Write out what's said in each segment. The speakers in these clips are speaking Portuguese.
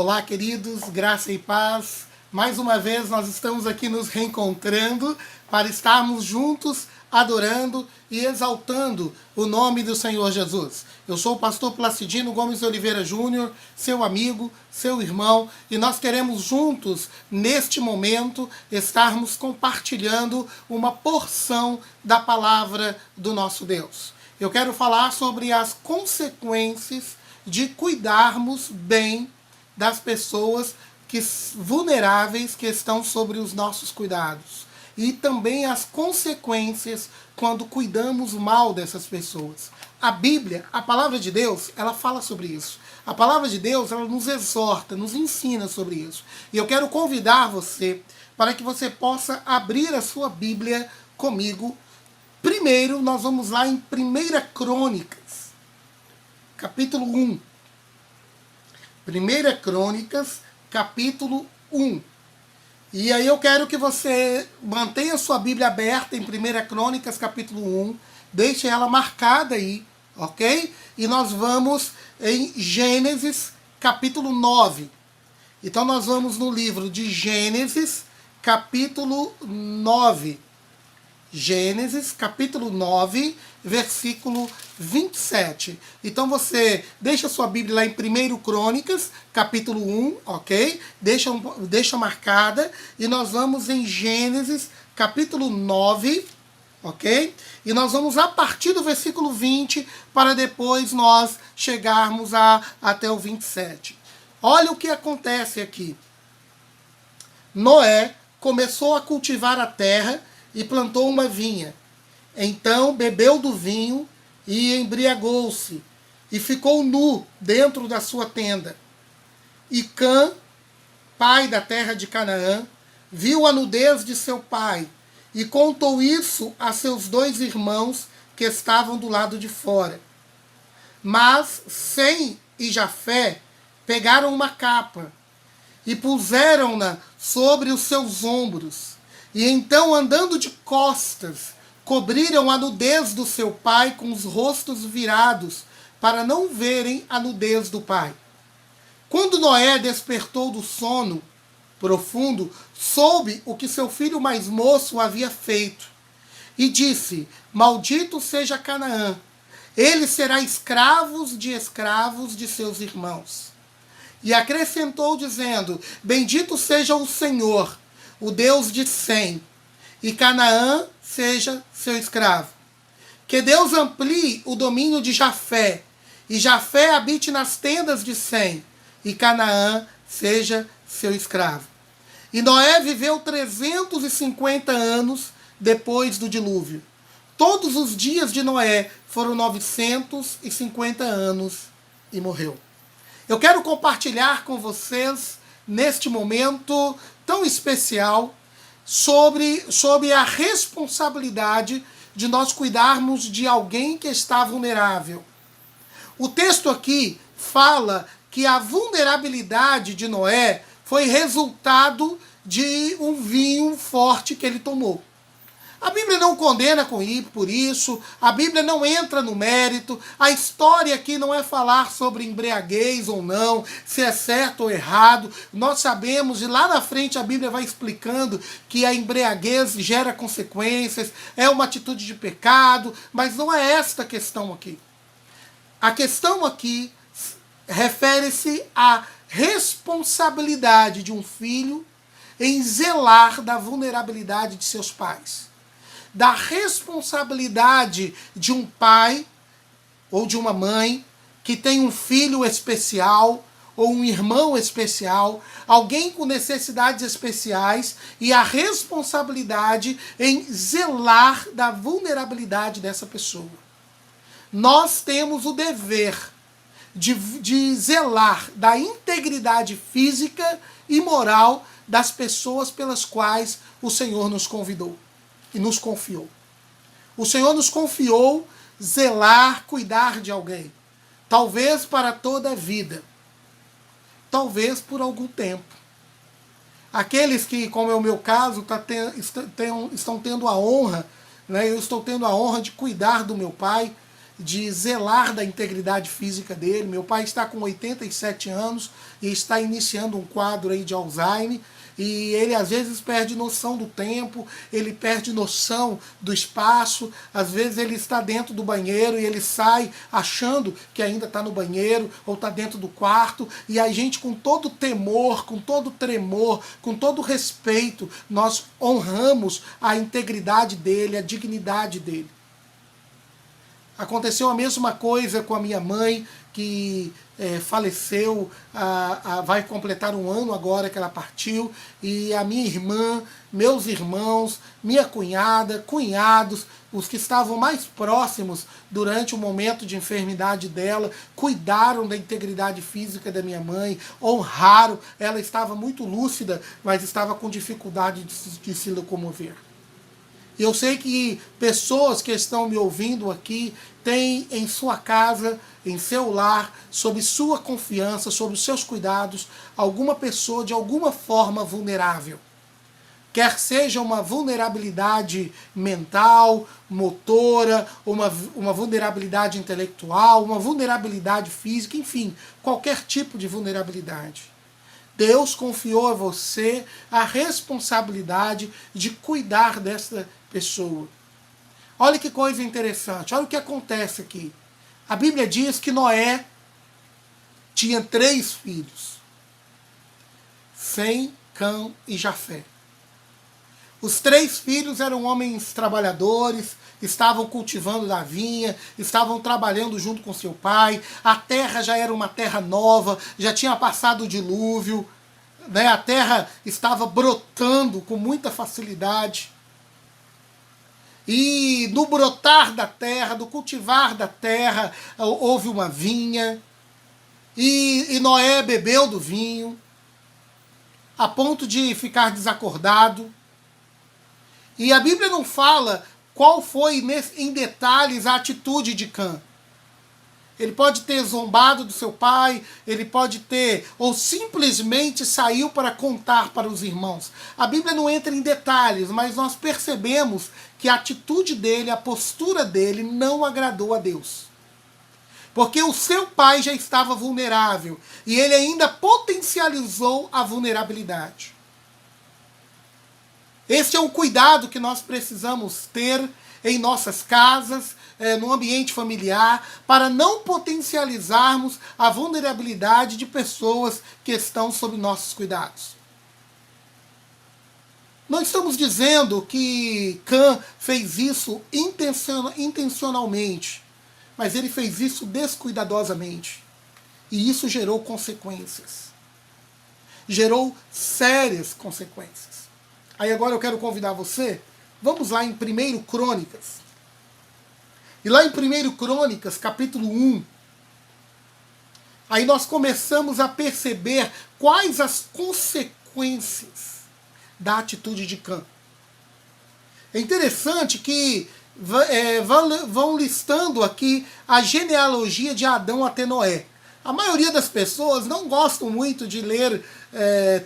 Olá, queridos, graça e paz. Mais uma vez nós estamos aqui nos reencontrando para estarmos juntos adorando e exaltando o nome do Senhor Jesus. Eu sou o pastor Placidino Gomes Oliveira Júnior, seu amigo, seu irmão, e nós queremos juntos, neste momento, estarmos compartilhando uma porção da palavra do nosso Deus. Eu quero falar sobre as consequências de cuidarmos bem das pessoas vulneráveis que estão sobre os nossos cuidados. E também as consequências quando cuidamos mal dessas pessoas. A Bíblia, a palavra de Deus, ela fala sobre isso. A palavra de Deus, ela nos exorta, nos ensina sobre isso. E eu quero convidar você para que você possa abrir a sua Bíblia comigo. Primeiro, nós vamos lá em 1 Crônicas, capítulo 1. 1 Crônicas, capítulo 1. E aí eu quero que você mantenha sua Bíblia aberta em 1 Crônicas, capítulo 1. Deixe ela marcada aí, ok? E nós vamos em Gênesis, capítulo 9. Então nós vamos no livro de Gênesis, capítulo 9. Gênesis, capítulo 9, versículo 27. Então você deixa sua Bíblia lá em 1 Crônicas, capítulo 1, ok? Deixa marcada. E nós vamos em Gênesis, capítulo 9, ok? E nós vamos a partir do versículo 20, para depois nós chegarmos até o 27. Olha o que acontece aqui. Noé começou a cultivar a terra e plantou uma vinha. Então bebeu do vinho e embriagou-se, e ficou nu dentro da sua tenda. E Cã, pai da terra de Canaã, viu a nudez de seu pai, e contou isso a seus 2 irmãos que estavam do lado de fora. Mas Sem e Jafé pegaram uma capa, e puseram-na sobre os seus ombros. E então, andando de costas, cobriram a nudez do seu pai com os rostos virados, para não verem a nudez do pai. Quando Noé despertou do sono profundo, soube o que seu filho mais moço havia feito. E disse: Maldito seja Canaã, ele será escravo de seus irmãos. E acrescentou, dizendo: Bendito seja o Senhor, o Deus de Sem, e Canaã seja seu escravo. Que Deus amplie o domínio de Jafé, e Jafé habite nas tendas de Sem, e Canaã seja seu escravo. E Noé viveu 350 anos depois do dilúvio. Todos os dias de Noé foram 950 anos e morreu. Eu quero compartilhar com vocês, neste momento tão especial, sobre a responsabilidade de nós cuidarmos de alguém que está vulnerável. O texto aqui fala que a vulnerabilidade de Noé foi resultado de um vinho forte que ele tomou. A Bíblia não condena por isso, a Bíblia não entra no mérito, a história aqui não é falar sobre embriaguez ou não, se é certo ou errado. Nós sabemos, e lá na frente a Bíblia vai explicando que a embriaguez gera consequências, é uma atitude de pecado, mas não é esta a questão aqui. A questão aqui refere-se à responsabilidade de um filho em zelar da vulnerabilidade de seus pais. Da responsabilidade de um pai ou de uma mãe que tem um filho especial ou um irmão especial, alguém com necessidades especiais, e a responsabilidade em zelar da vulnerabilidade dessa pessoa. Nós temos o dever de zelar da integridade física e moral das pessoas pelas quais o Senhor nos convidou e nos confiou. O Senhor nos confiou zelar, cuidar de alguém. Talvez para toda a vida. Talvez por algum tempo. Aqueles que, como é o meu caso, estão tendo a honra, né? Eu estou tendo a honra de cuidar do meu pai. de zelar da integridade física dele. Meu pai está com 87 anos e está iniciando um quadro aí de Alzheimer. E ele às vezes perde noção do tempo, ele perde noção do espaço. Às vezes ele está dentro do banheiro e ele sai achando que ainda está no banheiro ou está dentro do quarto. E a gente, com todo temor, com todo tremor, com todo respeito, nós honramos a integridade dele, a dignidade dele. Aconteceu a mesma coisa com a minha mãe, que faleceu, vai completar um ano agora que ela partiu, e a minha irmã, meus irmãos, minha cunhada, cunhados, os que estavam mais próximos durante o momento de enfermidade dela, cuidaram da integridade física da minha mãe, honraram. Ela estava muito lúcida, mas estava com dificuldade de se locomover. E eu sei que pessoas que estão me ouvindo aqui têm em sua casa, em seu lar, sob sua confiança, sob os seus cuidados, alguma pessoa de alguma forma vulnerável. Quer seja uma vulnerabilidade mental, motora, uma vulnerabilidade intelectual, uma vulnerabilidade física, enfim, qualquer tipo de vulnerabilidade. Deus confiou a você a responsabilidade de cuidar dessa pessoa. Olha que coisa interessante, olha o que acontece aqui. A Bíblia diz que Noé tinha 3 filhos, Sem, Cã e Jafé. Os 3 filhos eram homens trabalhadores, estavam cultivando da vinha, estavam trabalhando junto com seu pai, a terra já era uma terra nova, já tinha passado o dilúvio, né? A terra estava brotando com muita facilidade. E no brotar da terra, no cultivar da terra, houve uma vinha, e Noé bebeu do vinho, a ponto de ficar desacordado. E a Bíblia não fala qual foi em detalhes a atitude de Cã. Ele pode ter zombado do seu pai, ele pode ter, ou simplesmente saiu para contar para os irmãos. A Bíblia não entra em detalhes, mas nós percebemos que a atitude dele, a postura dele não agradou a Deus. Porque o seu pai já estava vulnerável e ele ainda potencializou a vulnerabilidade. Esse é um cuidado que nós precisamos ter em nossas casas, no ambiente familiar, para não potencializarmos a vulnerabilidade de pessoas que estão sob nossos cuidados. Não estamos dizendo que Cã fez isso intencionalmente, mas ele fez isso descuidadosamente. E isso gerou consequências. Gerou sérias consequências. Aí agora eu quero convidar você, vamos lá em 1 Crônicas. E lá em 1 Crônicas, capítulo 1, aí nós começamos a perceber quais as consequências da atitude de Cã. É interessante que vão listando aqui a genealogia de Adão até Noé. A maioria das pessoas não gostam muito de ler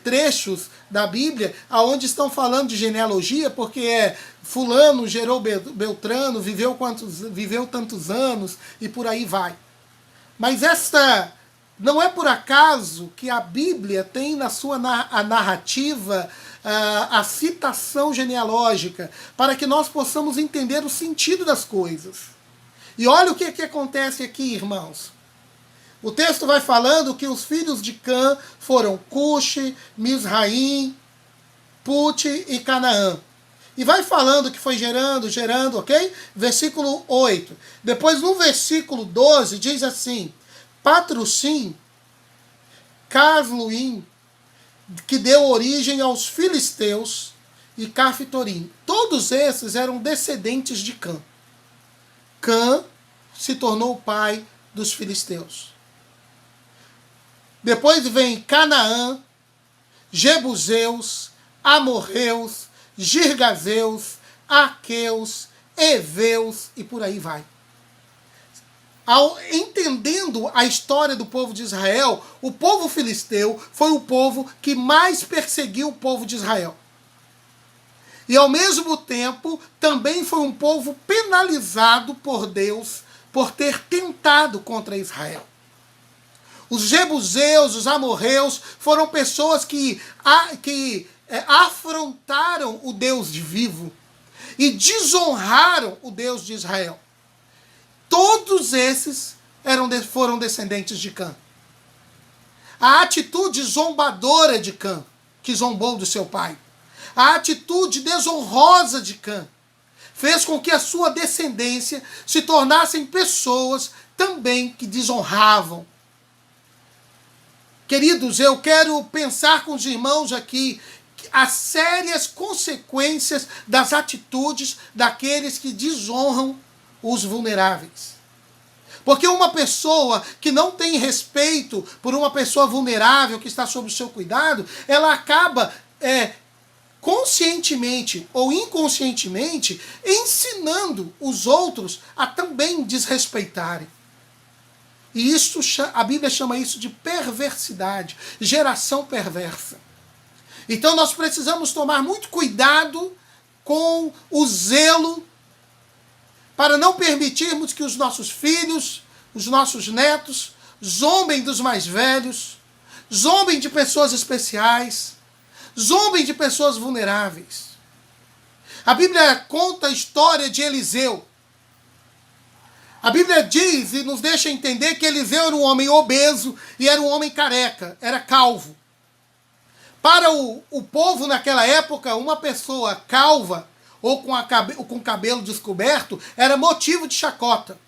trechos da Bíblia onde estão falando de genealogia, porque fulano gerou Beltrano, viveu tantos anos e por aí vai. Mas não é por acaso que a Bíblia tem na sua narrativa a citação genealógica, para que nós possamos entender o sentido das coisas. E olha o que acontece aqui, irmãos. O texto vai falando que os filhos de Cã foram Cuxi, Misraim, Put e Canaã. E vai falando que foi gerando, ok? Versículo 8. Depois no versículo 12 diz assim: Patrusim, Casluim, que deu origem aos filisteus, e Caftorim. Todos esses eram descendentes de Cã. Cã se tornou o pai dos filisteus. Depois vem Canaã, Jebuseus, Amorreus, Girgazeus, Aqueus, Eveus e por aí vai. Entendendo a história do povo de Israel, o povo filisteu foi o povo que mais perseguiu o povo de Israel. E ao mesmo tempo, também foi um povo penalizado por Deus por ter tentado contra Israel. Os jebuseus, os amorreus, foram pessoas que afrontaram o Deus vivo e desonraram o Deus de Israel. Todos esses foram descendentes de Cã. A atitude zombadora de Cã, que zombou do seu pai, a atitude desonrosa de Cã, fez com que a sua descendência se tornassem pessoas também que desonravam. Queridos, eu quero pensar com os irmãos aqui as sérias consequências das atitudes daqueles que desonram os vulneráveis. Porque uma pessoa que não tem respeito por uma pessoa vulnerável que está sob o seu cuidado, ela acaba conscientemente ou inconscientemente ensinando os outros a também desrespeitarem. E isso, a Bíblia chama isso de perversidade, geração perversa. Então nós precisamos tomar muito cuidado com o zelo para não permitirmos que os nossos filhos, os nossos netos, zombem dos mais velhos, zombem de pessoas especiais, zombem de pessoas vulneráveis. A Bíblia conta a história de Eliseu. A Bíblia diz e nos deixa entender que Eliseu era um homem obeso e era um homem careca, era calvo. Para o povo naquela época, uma pessoa calva ou com cabelo descoberto era motivo de chacota.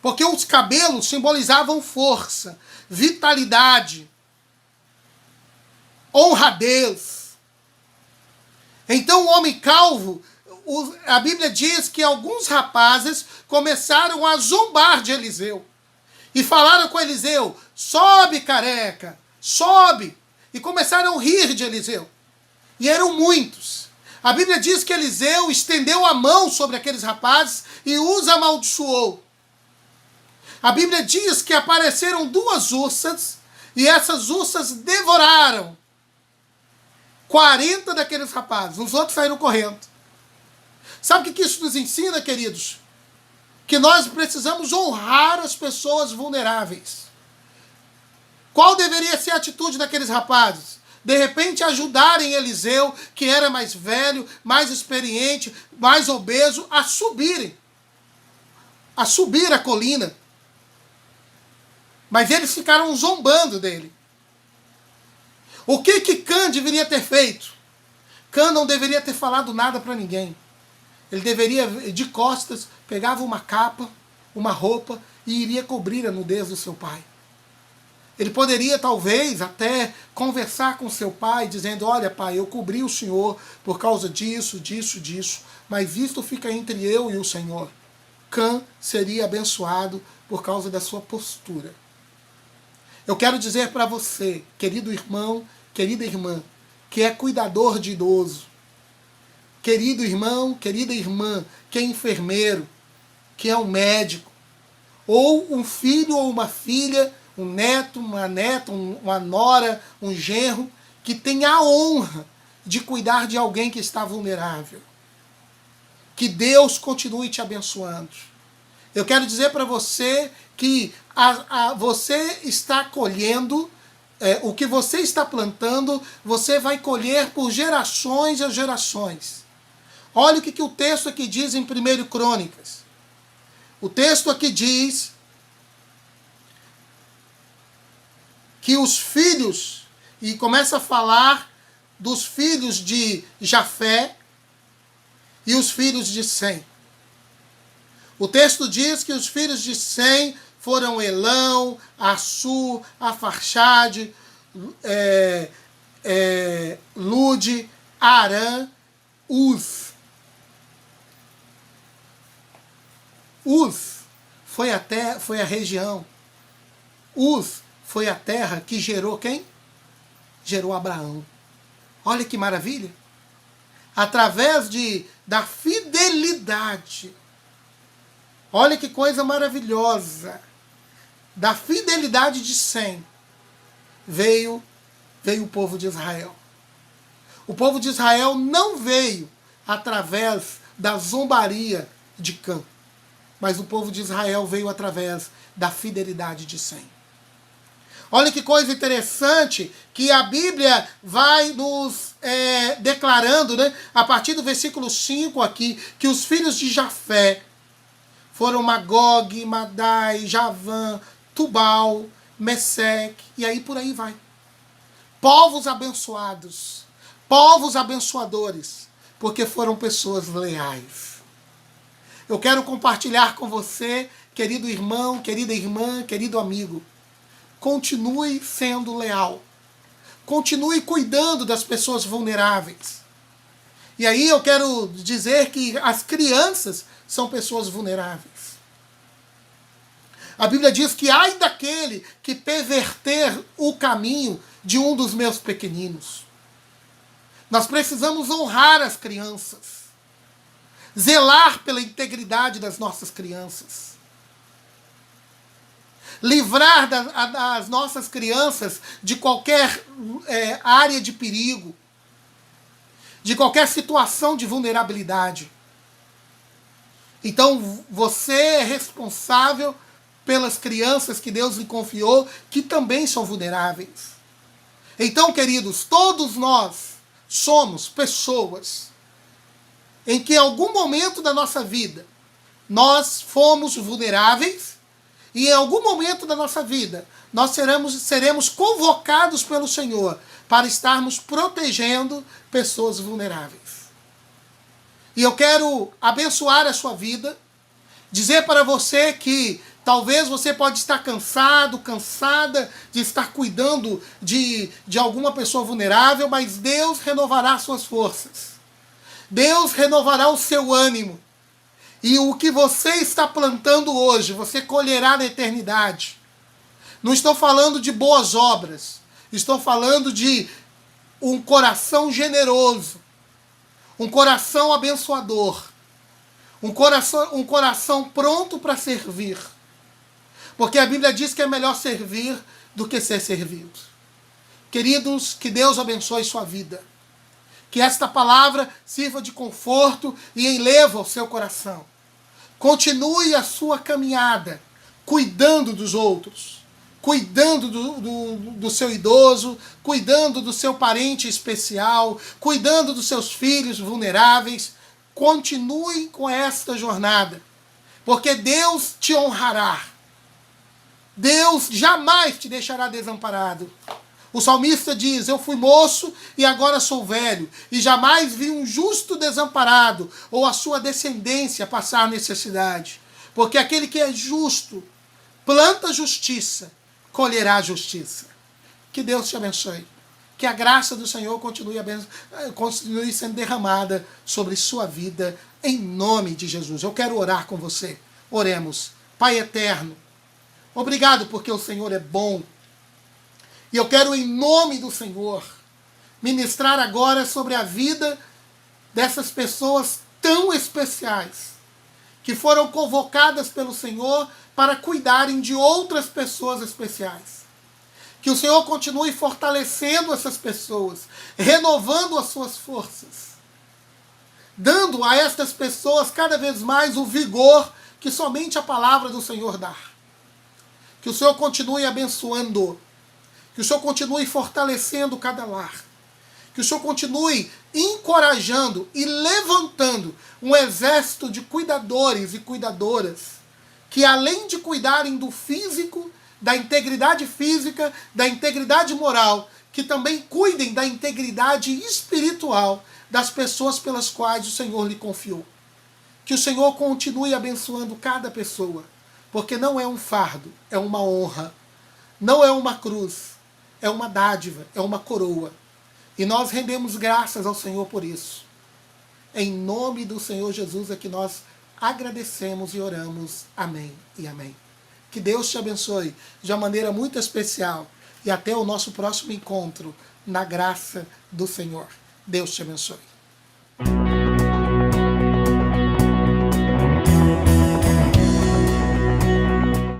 Porque os cabelos simbolizavam força, vitalidade, honradez. Então o homem calvo, a Bíblia diz que alguns rapazes começaram a zombar de Eliseu. E falaram com Eliseu, sobe careca, sobe. E começaram a rir de Eliseu. E eram muitos. A Bíblia diz que Eliseu estendeu a mão sobre aqueles rapazes e os amaldiçoou. A Bíblia diz que apareceram 2 ursas e essas ursas devoraram 40 daqueles rapazes. Os outros saíram correndo. Sabe o que isso nos ensina, queridos? Que nós precisamos honrar as pessoas vulneráveis. Qual deveria ser a atitude daqueles rapazes? De repente ajudarem Eliseu, que era mais velho, mais experiente, mais obeso, a subir a colina. Mas eles ficaram zombando dele. O que Cã deveria ter feito? Cã não deveria ter falado nada para ninguém. Ele deveria, de costas, pegava uma capa, uma roupa e iria cobrir a nudez do seu pai. Ele poderia, talvez, até conversar com seu pai, dizendo, olha, pai, eu cobri o senhor por causa disso, disso, disso, mas isto fica entre eu e o Senhor. Cã seria abençoado por causa da sua postura. Eu quero dizer para você, querido irmão, querida irmã, que é cuidador de idoso, querido irmão, querida irmã, que é enfermeiro, que é um médico, ou um filho ou uma filha, um neto, uma neta, uma nora, um genro, que tem a honra de cuidar de alguém que está vulnerável. Que Deus continue te abençoando. Eu quero dizer para você que você está colhendo, o que você está plantando, você vai colher por gerações e gerações. Olha o que o texto aqui diz em 1 Crônicas. O texto aqui diz que os filhos, e começa a falar dos filhos de Jafé e os filhos de Sem. O texto diz que os filhos de Sem foram Elão, Assur, Afarxade, Lude, Arã, Uz. Uz foi a região. Uz foi a terra que gerou quem? Gerou Abraão. Olha que maravilha. Através da fidelidade. Olha que coisa maravilhosa. Da fidelidade de Sem veio o povo de Israel. O povo de Israel não veio através da zombaria de Cã, mas o povo de Israel veio através da fidelidade de Sem. Olha que coisa interessante que a Bíblia vai nos declarando, né, a partir do versículo 5 aqui, que os filhos de Jafé foram Magog, Madai, Javã, Tubal, Meseque, e aí por aí vai. Povos abençoados, povos abençoadores, porque foram pessoas leais. Eu quero compartilhar com você, querido irmão, querida irmã, querido amigo, continue sendo leal. Continue cuidando das pessoas vulneráveis. E aí eu quero dizer que as crianças são pessoas vulneráveis. A Bíblia diz que ai daquele que perverter o caminho de um dos meus pequeninos. Nós precisamos honrar as crianças. Zelar pela integridade das nossas crianças. Livrar das nossas crianças de qualquer área de perigo, de qualquer situação de vulnerabilidade. Então, você é responsável pelas crianças que Deus lhe confiou, que também são vulneráveis. Então, queridos, todos nós somos pessoas em que em algum momento da nossa vida nós fomos vulneráveis, e em algum momento da nossa vida, nós seremos convocados pelo Senhor para estarmos protegendo pessoas vulneráveis. E eu quero abençoar a sua vida, dizer para você que talvez você pode estar cansado, cansada de estar cuidando de alguma pessoa vulnerável, mas Deus renovará suas forças. Deus renovará o seu ânimo. E o que você está plantando hoje, você colherá na eternidade. Não estou falando de boas obras. Estou falando de um coração generoso. Um coração abençoador. Um coração pronto para servir. Porque a Bíblia diz que é melhor servir do que ser servido. Queridos, que Deus abençoe sua vida. Que esta palavra sirva de conforto e enleva o seu coração. Continue a sua caminhada, cuidando dos outros, cuidando do seu idoso, cuidando do seu parente especial, cuidando dos seus filhos vulneráveis. Continue com esta jornada, porque Deus te honrará. Deus jamais te deixará desamparado. O salmista diz, eu fui moço e agora sou velho, e jamais vi um justo desamparado, ou a sua descendência passar necessidade. Porque aquele que é justo, planta justiça, colherá justiça. Que Deus te abençoe. Que a graça do Senhor continue sendo derramada sobre sua vida, em nome de Jesus. Eu quero orar com você. Oremos. Pai eterno, obrigado porque o Senhor é bom. E eu quero, em nome do Senhor, ministrar agora sobre a vida dessas pessoas tão especiais, que foram convocadas pelo Senhor para cuidarem de outras pessoas especiais. Que o Senhor continue fortalecendo essas pessoas, renovando as suas forças, dando a estas pessoas cada vez mais o vigor que somente a palavra do Senhor dá. Que o Senhor continue abençoando, que o Senhor continue fortalecendo cada lar. Que o Senhor continue encorajando e levantando um exército de cuidadores e cuidadoras que, além de cuidarem do físico, da integridade física, da integridade moral, que também cuidem da integridade espiritual das pessoas pelas quais o Senhor lhe confiou. Que o Senhor continue abençoando cada pessoa, porque não é um fardo, é uma honra. Não é uma cruz, é uma dádiva, é uma coroa. E nós rendemos graças ao Senhor por isso. Em nome do Senhor Jesus é que nós agradecemos e oramos. Amém e amém. Que Deus te abençoe de uma maneira muito especial. E até o nosso próximo encontro na graça do Senhor. Deus te abençoe.